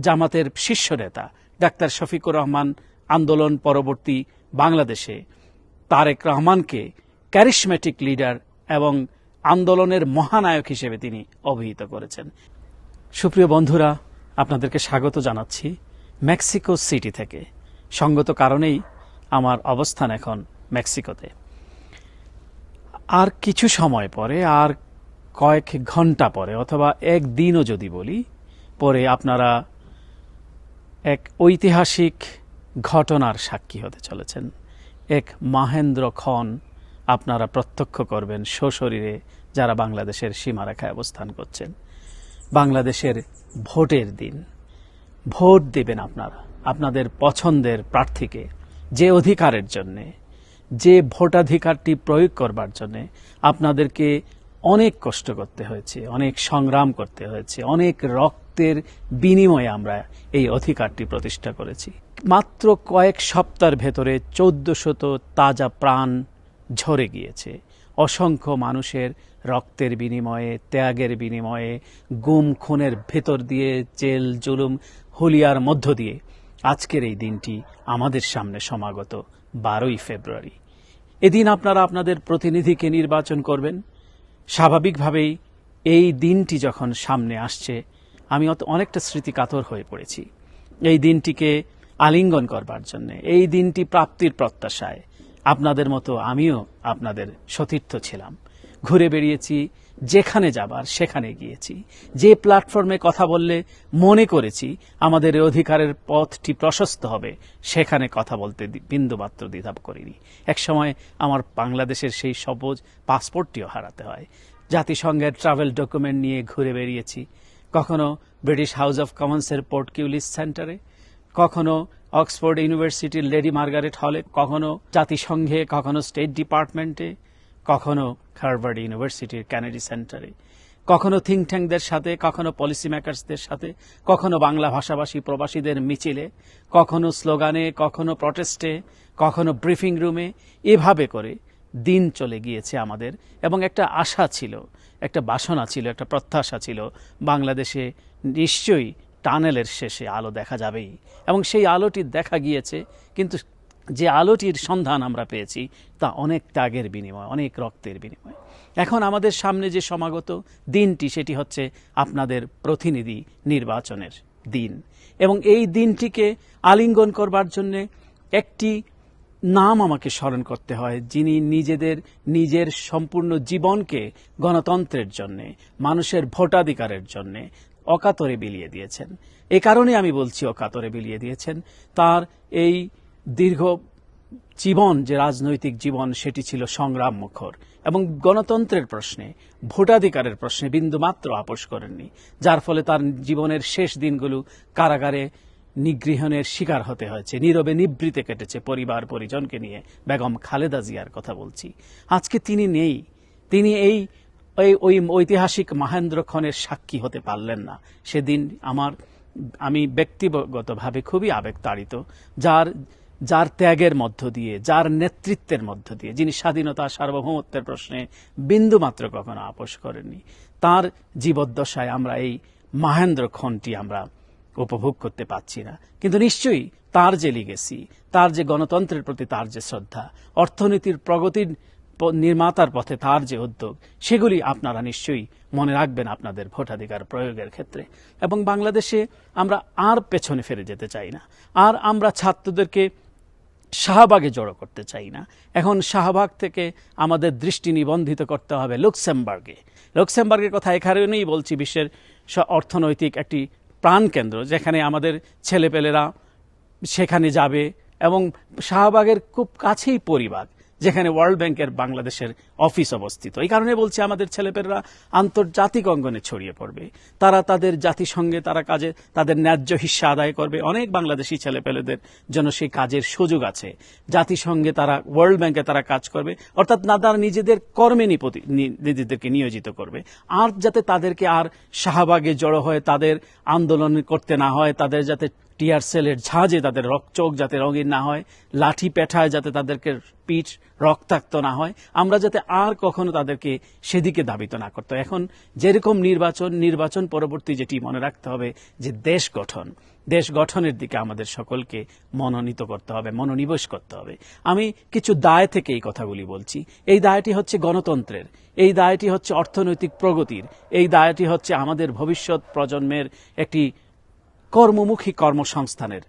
জামাতের শীর্ষ নেতা ডাক্তার শফিকুর রহমান আন্দোলন পরবর্তী বাংলাদেশে তারেক রহমানকে ক্যারিশমেটিক লিডার এবং আন্দোলনের মহানায়ক হিসেবে তিনি অভিহিত করেছেন। সুপ্রিয় বন্ধুরা, আপনাদেরকে স্বাগত জানাচ্ছি মেক্সিকো সিটি থেকে। সঙ্গত কারণেই আমার অবস্থান এখন মেক্সিকোতে। আর কিছু সময় পরে, আর কয়েক ঘন্টা পরে অথবা একদিনও যদি বলি পরে, আপনারা এক ঐতিহাসিক ঘটনার সাক্ষী হতে চলেছেন। এক মহেন্দ্রক্ষণ আপনারা প্রত্যক্ষ করবেন সশরীরে, যারা বাংলাদেশের সীমারেখায় অবস্থান করছেন। বাংলাদেশের ভোটের দিন, ভোট দেবেন আপনারা আপনাদের পছন্দের প্রার্থীকে, যে অধিকারের জন্যে, যে ভোটাধিকারটি প্রয়োগ করবার জন্যে আপনাদেরকে অনেক কষ্ট করতে হয়েছে, অনেক সংগ্রাম করতে হয়েছে, অনেক রক্তের বিনিময়ে আমরা এই অধিকারটি প্রতিষ্ঠা করেছি। মাত্র কয়েক সপ্তাহের ভেতরে 1400 তাজা প্রাণ ঝরে গিয়েছে। অসংখ্য মানুষের রক্তের বিনিময়ে, ত্যাগের বিনিময়ে, গুম খুনের ভেতর দিয়ে, জেল জুলুম হুলিয়ার মধ্য দিয়ে আজকের এই দিনটি আমাদের সামনে সমাগত 12ই ফেব্রুয়ারি। এদিন আপনারা আপনাদের প্রতিনিধিকে নির্বাচন করবেন। স্বাভাবিকভাবেই এই দিনটি যখন সামনে আসছে, আমি অনেকটা স্মৃতিকাতর হয়ে পড়েছি এই দিনটিকে আলিঙ্গন করবার জন্য, এই দিনটি প্রাপ্তির প্রত্যাশায়। আপনাদের মতো আমিও আপনাদের সতীর্থ ছিলাম। ঘুরে বেরিয়েছি, যেখানে যাবার সেখানে গিয়েছি। যে প্ল্যাটফর্মে কথা বললে মনে করেছি আমাদের অধিকারের পথটি প্রশস্ত হবে, সেখানে কথা বলতে বিন্দুমাত্র দ্বিধা করিনি। একসময় আমার বাংলাদেশের সেই সবুজ পাসপোর্টটিও হারাতে হয়। জাতিসংঘের ট্রাভেল ডকুমেন্ট নিয়ে ঘুরে বেরিয়েছি, কখনো ব্রিটিশ হাউস অব কমন্সের পোর্ট কিউলিস সেন্টারে, কখনো অক্সফোর্ড ইউনিভার্সিটির লেডি মার্গারেট হলে, কখনো জাতিসংঘে, কখনো স্টেট ডিপার্টমেন্টে, কখনো হার্ভার্ড ইউনিভার্সিটির কেনেডি সেন্টারে, কখনো থিঙ্ক ট্যাঙ্কদের সাথে, কখনো পলিসি মেকার্সদের সাথে, কখনো বাংলা ভাষাভাষী প্রবাসীদের মিছিলে, কখনো স্লোগানে, কখনো প্রটেস্টে, কখনো ব্রিফিং রুমে। এভাবে করে দিন চলে গিয়েছে আমাদের। এবং একটা আশা ছিল, একটা বাসনা ছিল, একটা প্রত্যাশা ছিল, বাংলাদেশে নিশ্চয়ই টানেলের শেষে আলো দেখা যাবেই। এবং সেই আলোটি দেখা গিয়েছে, কিন্তু যে আলোটির সন্ধান আমরা পেয়েছি তা অনেক ত্যাগের বিনিময়, অনেক রক্তের বিনিময়। এখন আমাদের সামনে যে সমাগত দিনটি, সেটি হচ্ছে আপনাদের প্রতিনিধি নির্বাচনের দিন। এবং এই দিনটিকে আলিঙ্গন করবার জন্যে একটি নাম আমাকে স্মরণ করতে হয়, যিনি নিজের সম্পূর্ণ জীবনকে গণতন্ত্রের জন্যে, মানুষের ভোটাধিকারের জন্যে অকাতরে বিলিয়ে দিয়েছেন। এ কারণে আমি বলছি অকাতরে বিলিয়ে দিয়েছেন। তার এই দীর্ঘ জীবন, যে রাজনৈতিক জীবন, সেটি ছিল সংগ্রাম মুখর, এবং গণতন্ত্রের প্রশ্নে, ভোটাধিকারের প্রশ্নে বিন্দুমাত্র আপোষ করেননি, যার ফলে তার জীবনের শেষ দিনগুলো কারাগারে নিগৃহণের শিকার হতে হয়েছে। নীরবে নিভৃতে কেটেছে পরিবার পরিজনকে নিয়ে। বেগম খালেদা জিয়ার কথা বলছি। আজকে তিনি নেই। তিনি ওই ঐতিহাসিক মহেন্দ্রক্ষণের সাক্ষী হতে পারলেন না। সেদিন আমি ব্যক্তিগতভাবে খুবই আবেগতাড়িত। যার ত্যাগের মধ্য দিয়ে, যার নেতৃত্বের মধ্য দিয়ে, যিনি স্বাধীনতা সার্বভৌমত্বের প্রশ্নে বিন্দুমাত্র কখনো আপোষ করেননি, তার জীবদ্দশায় আমরা এই মহেন্দ্রক্ষণটি আমরা উপভোগ করতে পারছি না। কিন্তু নিশ্চয়ই তার যে লিগেসি, তার যে গণতন্ত্রের প্রতি তার যে শ্রদ্ধা, অর্থনীতির প্রগতির নির্মাতার পথে তার যে উদ্যোগ, সেগুলি আপনারা নিশ্চয়ই মনে রাখবেন আপনাদের ভোটাধিকার প্রয়োগের ক্ষেত্রে। এবং বাংলাদেশে আমরা আর পেছনে ফিরে যেতে চাই না। আর আমরা ছাত্রদেরকে শাহবাগে জড়ো করতে চাই না। এখন শাহবাগ থেকে আমাদের দৃষ্টি নিবন্ধিত করতে হবে লুক্সেমবার্গের কথা এখানেই বলছি। বিশ্বের অর্থনৈতিক একটি প্রাণকেন্দ্র, যেখানে আমাদের ছেলেপেলেরা সেখানে যাবে, এবং শাহবাগের খুব কাছেই পরিবার, যেখানে ওয়ার্ল্ড ব্যাংকের বাংলাদেশের অফিস অবস্থিত। এই কারণে বলছি, আমাদের ছেলেপেলেরা আন্তর্জাতিক অঙ্গনে ছড়িয়ে পড়বে। তারা তাদের জাতিসংঘে কাজে তাদের ন্যায্য হিস্সা আদায় করবে। অনেক বাংলাদেশি ছেলেপেলেদের জন্য সেই কাজের সুযোগ আছে। জাতিসংঘে ওয়ার্ল্ড ব্যাংকে তারা কাজ করবে, অর্থাৎ তারা নিজেদের কর্মে নিজেদেরকে নিয়োজিত করবে। আর যাতে তাদেরকে আর শাহবাগে জড়ো হয়ে তাদের আন্দোলন করতে না হয়, তাদের যাতে টিয়ার সেলের ঝাঁজে তাদের চোখ যাতে রঙিন না হয়, লাঠি পেঠায় যাতে তাদেরকে পিঠ রক্তাক্ত না হয়, আমরা যাতে আর কখনো তাদেরকে সেদিকে ধাবিত না করতে। এখন যেরকম নির্বাচন পরবর্তী যেটি মনে রাখতে হবে, যে দেশ গঠন, দেশ গঠনের দিকে আমাদের সকলকে মনোনীত করতে হবে, মনোনিবেশ করতে হবে। আমি কিছু দায় থেকে এই কথাগুলি বলছি। এই দায়টি হচ্ছে গণতন্ত্রের, এই দায়টি হচ্ছে অর্থনৈতিক প্রগতির, এই দায়টি হচ্ছে আমাদের ভবিষ্যৎ প্রজন্মের একটি কর্মমুখী কর্মসংস্থানের।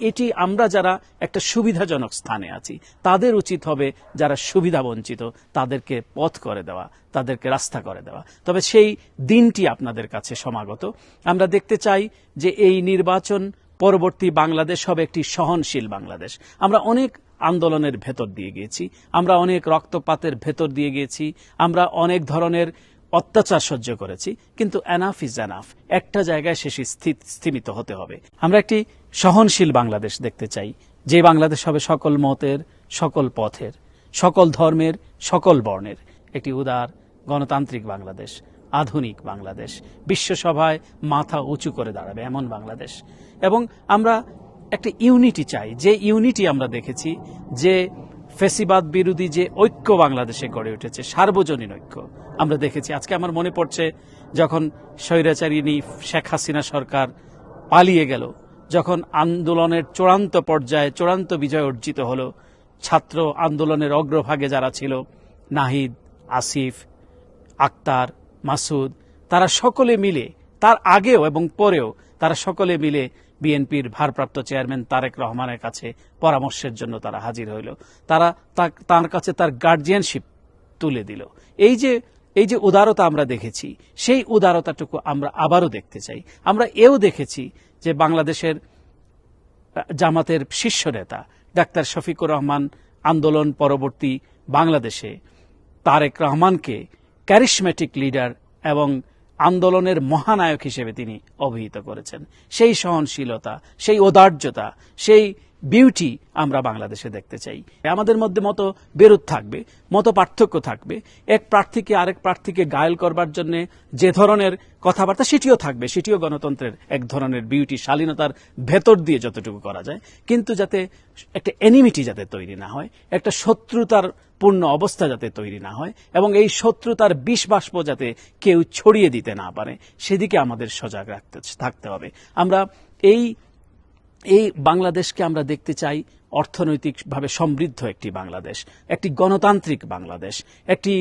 এটি আমরা যারা একটা সুবিধাজনক স্থানে আছি তাদের উচিত হবে যারা সুবিধা বঞ্চিত তাদেরকে পথ করে দেওয়া, তাদেরকে রাস্তা করে দেওয়া। তবে সেই দিনটি আপনাদের কাছে সমাগত। আমরা দেখতে চাই যে এই নির্বাচন পরবর্তী বাংলাদেশ হবে একটি সহনশীল বাংলাদেশ। আমরা অনেক আন্দোলনের ভেতর দিয়ে গিয়েছি, আমরা অনেক রক্তপাতের ভেতর দিয়ে গিয়েছি, আমরা অনেক ধরনের অত্যাচার সহ্য করেছি, কিন্তু এনাফ ইজ এনাফ। একটা জায়গায় শেষে স্থিমিত হতে হবে। আমরা একটি সহনশীল বাংলাদেশ দেখতে চাই, যে বাংলাদেশ হবে সকল মতের, সকল পথের, সকল ধর্মের, সকল বর্ণের, একটি উদার গণতান্ত্রিক বাংলাদেশ, আধুনিক বাংলাদেশ, বিশ্বসভায় মাথা উঁচু করে দাঁড়াবে এমন বাংলাদেশ। এবং আমরা একটা ইউনিটি চাই, যে ইউনিটি আমরা দেখেছি যে ফ্যাসিবাদ বিরোধী যে ঐক্য বাংলাদেশে গড়ে উঠেছে, সার্বজনীন ঐক্য আমরা দেখেছি। আজকে আমার মনে পড়ছে যখন স্বৈরাচারিণী শেখ হাসিনা সরকার পালিয়ে গেল, যখন আন্দোলনের চূড়ান্ত পর্যায়ে চূড়ান্ত বিজয় অর্জিত হলো, ছাত্র আন্দোলনের অগ্রভাগে যারা ছিল, নাহিদ, আসিফ, আক্তার, মাসুদ, তারা সকলে মিলে, তার আগেও এবং পরেও তারা সকলে মিলে বিএনপির ভারপ্রাপ্ত চেয়ারম্যান তারেক রহমানের কাছে পরামর্শের জন্য তারা হাজির হইল। তারা তার কাছে তার গার্জিয়ানশিপ তুলে দিল। এই যে উদারতা আমরা দেখেছি, সেই উদারতাটুকু আমরা আবারও দেখতে চাই। আমরা এও দেখেছি যে বাংলাদেশের জামাতের শীর্ষ নেতা ডাক্তার শফিকুর রহমান আন্দোলন পরবর্তী বাংলাদেশে তারেক রহমানকে ক্যারিশমেটিক লিডার এবং আন্দোলনের মহানায়ক হিসেবে তিনি অভিহিত করেছেন। সেই সহনশীলতা, সেই ঔদার্যতা, সেই বিউটি আমরা বাংলাদেশে দেখতে চাই। আমাদের মধ্যে মত বিরোধ থাকবে, মত পার্থক্য থাকবে, এক প্রার্থীকে আরেক প্রার্থীকে ঘায়েল করবার জন্য যে ধরনের কথাবার্তা সেটিও থাকবে, সেটিও গণতন্ত্রের এক ধরনের বিউটি, শালীনতার ভেতর দিয়ে যতটুকু করা যায়। কিন্তু যাতে একটা এনিমিটি যাতে তৈরি না হয়, একটা শত্রুতার পূর্ণ অবস্থা যাতে তৈরি না হয়, এবং এই শত্রুতার বিষ বাষ্প যাতে কেউ ছড়িয়ে দিতে না পারে, সেদিকে আমাদের সজাগ থাকতে হবে। আমরা এই বাংলাদেশকে আমরা দেখতে চাই অর্থনৈতিকভাবে সমৃদ্ধ একটি বাংলাদেশ, একটি গণতান্ত্রিক বাংলাদেশ, একটি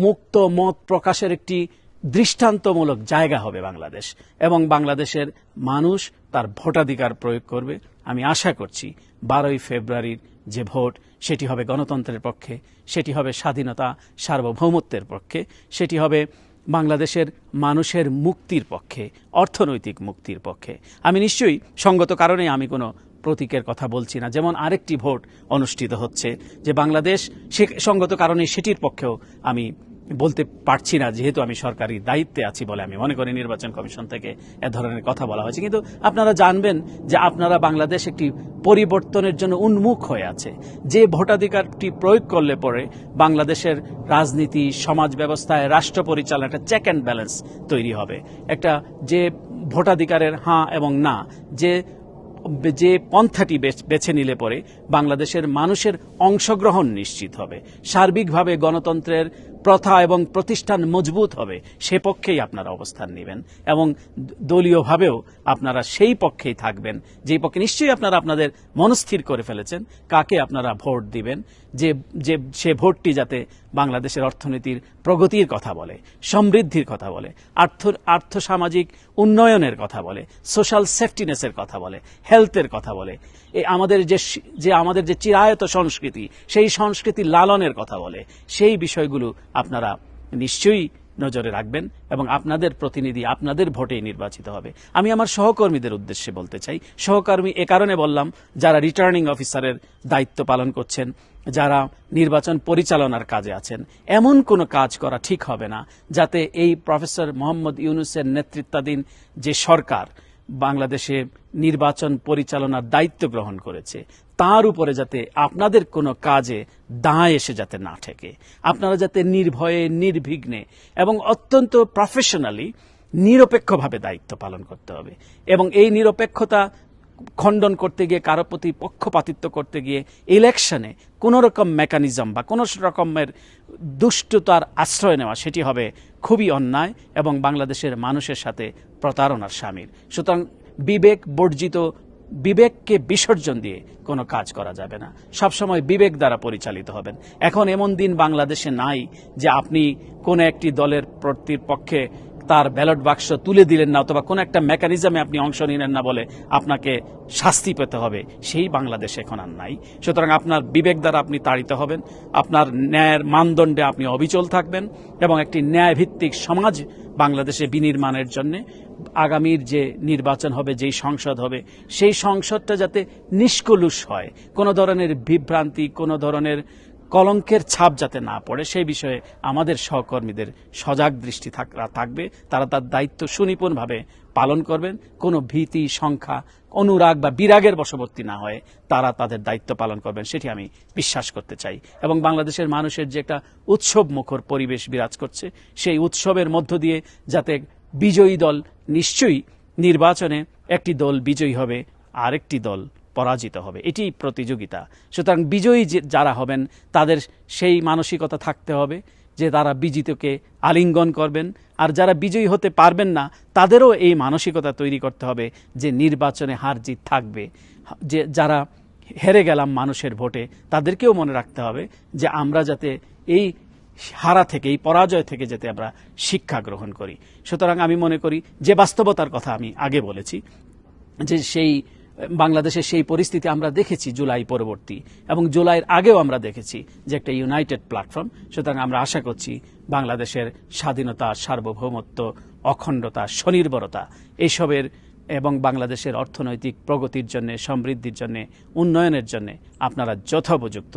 মুক্ত মত প্রকাশের একটি দৃষ্টান্তমূলক জায়গা হবে বাংলাদেশ। এবং বাংলাদেশের মানুষ তার ভোটাধিকার প্রয়োগ করবে। আমি আশা করছি 12ই ফেব্রুয়ারির যে ভোট, সেটি হবে গণতন্ত্রের পক্ষে, সেটি হবে স্বাধীনতা সার্বভৌমত্বের পক্ষে, সেটি হবে বাংলাদেশের মানুষের মুক্তির পক্ষে, অর্থনৈতিক মুক্তির পক্ষে। আমি নিশ্চয়ই সঙ্গত কারণে আমি কোনো প্রতীকের কথা বলছি না। যেমন আরেকটি ভোট অনুষ্ঠিত হচ্ছে যে বাংলাদেশ, সে সঙ্গত কারণে সেটির পক্ষেও আমি বলতে পারছি না, যেহেতু আমি সরকারি দায়িত্বে আছি বলে আমি মনে করি নির্বাচন কমিশন থেকে এ ধরনের কথা বলা হয়েছে। কিন্তু আপনারা জানবেন যে আপনারা বাংলাদেশ একটি পরিবর্তনের জন্য উন্মুখ হয়ে আছে। যে ভোটাধিকারটি প্রয়োগ করলে পরে বাংলাদেশের রাজনীতি, সমাজ ব্যবস্থায়, রাষ্ট্র পরিচালনা একটা চেক অ্যান্ড ব্যালেন্স তৈরি হবে। একটা যে ভোটাধিকারের হাঁ এবং না, যে পন্থাটি বেছে নিলে পরে বাংলাদেশের মানুষের অংশগ্রহণ নিশ্চিত হবে, সার্বিকভাবে গণতন্ত্রের প্রথা এবং প্রতিষ্ঠান মজবুত হবে, সে পক্ষেই আপনারা অবস্থান নেবেন এবং দলীয়ভাবেও আপনারা সেই পক্ষেই থাকবেন, যেই পক্ষে নিশ্চয়ই আপনারা আপনাদের মনস্থির করে ফেলেছেন কাকে আপনারা ভোট দিবেন, যে সে ভোটটি যাতে বাংলাদেশের অর্থনীতির প্রগতির কথা বলে, সমৃদ্ধির কথা বলে, আর্থসামাজিক উন্নয়নের কথা বলে, সোশ্যাল সেফটিনেসের কথা বলে, হেলথের কথা বলে, আমাদের যে চিরায়ত সংস্কৃতি, সেই সংস্কৃতি লালনের কথা বলে, সেই বিষয়গুলো আপনারা নিশ্চয়ই নজরে রাখবেন এবং আপনাদের প্রতিনিধি আপনাদের ভোটেই নির্বাচিত হবে। আমি আমার সহকর্মীদের উদ্দেশ্যে বলতে চাই, সহকর্মী এ কারণে বললাম যারা রিটার্নিং অফিসারের দায়িত্ব পালন করছেন, যারা নির্বাচন পরিচালনার কাজে আছেন, এমন কোনো কাজ করা ঠিক হবে না যাতে এই প্রফেসর মোহাম্মদ ইউনূসের নেতৃত্বাধীন যে সরকার বাংলাদেশে নির্বাচন পরিচালনার দায়িত্ব গ্রহণ করেছে, তার উপরে যাতে আপনাদের কোনো কাজে দায় এসে যাতে না ঠেকে। আপনারা যাতে নির্ভয়ে, নির্বিঘ্নে এবং অত্যন্ত প্রফেশনালি নিরপেক্ষভাবে দায়িত্ব পালন করতে হবে। এবং এই নিরপেক্ষতা খণ্ডন করতে গিয়ে, কারো প্রতি পক্ষপাতিত্ব করতে গিয়ে ইলেকশনে কোনো রকম মেকানিজম বা কোনো রকমের দুষ্টতার আশ্রয় নেওয়া, সেটি হবে খুবই অন্যায় এবং বাংলাদেশের মানুষের সাথে প্রতারণার শামিল। সুতরাং বিবেক বর্জিত, বিবেককে বিসর্জন দিয়ে কোনো কাজ করা যাবে না। সবসময় বিবেক দ্বারা পরিচালিত হবেন। এখন এমন দিন বাংলাদেশে নাই যে আপনি কোন একটি দলের পক্ষে তার ব্যালট বাক্স তুলে দিলেন না, অথবা কোন একটা মেকানিজমে আপনি অংশ নিলেন না বলে আপনাকে শাস্তি পেতে হবে, সেই বাংলাদেশ এখন আর নাই। সুতরাং আপনার বিবেক দ্বারা আপনি তাড়িত হবেন, আপনার ন্যায়ের মানদণ্ডে আপনি অবিচল থাকবেন, এবং একটি ন্যায়ভিত্তিক সমাজ বাংলাদেশে বিনির্মাণের জন্য আগামীর যে নির্বাচন হবে, যেই সংসদ হবে, সেই সংসদটা যাতে নিষ্কলুষ হয়, কোনো ধরনের বিভ্রান্তি, কোনো ধরনের কলঙ্কের ছাপ যাতে না পড়ে, সেই বিষয়ে আমাদের সহকর্মীদের সজাগ দৃষ্টি থাকবে। তারা তার দায়িত্ব সুনিপুণভাবে পালন করবেন, কোনো ভীতি, সংখ্যা, অনুরাগ বা বিরাগের বশবর্তী না হয়ে তারা তাদের দায়িত্ব পালন করবেন, সেটি আমি বিশ্বাস করতে চাই। এবং বাংলাদেশের মানুষের যে একটা উৎসব মুখর পরিবেশ বিরাজ করছে, সেই উৎসবের মধ্য দিয়ে যাতে বিজয়ী দল, নিশ্চয়ই নির্বাচনে একটি দল বিজয়ী হবে, আরেকটি দল পরাজিত হবে, এটি প্রতিযোগিতা। সুতরাং বিজয়ী যারা হবেন তাদের সেই মানসিকতা থাকতে হবে যে তারা বিজিতকে আলিঙ্গন করবেন, আর যারা বিজয়ী হতে পারবেন না তাদেরও এই মানসিকতা তৈরি করতে হবে যে নির্বাচনে হার জিত থাকবে। যে যারা হেরে গেলাম মানুষের ভোটে, তাদেরকেও মনে রাখতে হবে যে আমরা যাতে এই হারা থেকে, এই পরাজয় থেকে যাতে আমরা শিক্ষা গ্রহণ করি। সুতরাং আমি মনে করি যে বাস্তবতার কথা আমি আগে বলেছি, যে সেই বাংলাদেশের সেই পরিস্থিতি আমরা দেখেছি জুলাই পরবর্তী, এবং জুলাইয়ের আগেও আমরা দেখেছি যে একটা ইউনাইটেড প্ল্যাটফর্ম। সুতরাং আমরা আশা করছি বাংলাদেশের স্বাধীনতা, সার্বভৌমত্ব, অখণ্ডতা, স্বনির্ভরতা এইসবের এবং বাংলাদেশের অর্থনৈতিক প্রগতির জন্য, সমৃদ্ধির জন্য, উন্নয়নের জন্য আপনারা যথোপযুক্ত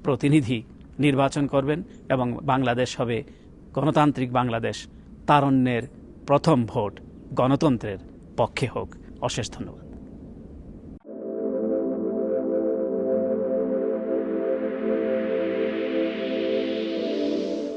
প্রতিনিধি নির্বাচন করবেন, এবং বাংলাদেশ হবে গণতান্ত্রিক বাংলাদেশ। তারুণ্যের প্রথম ভোট গণতন্ত্রের পক্ষে হোক। অশেষ ধন্যবাদ।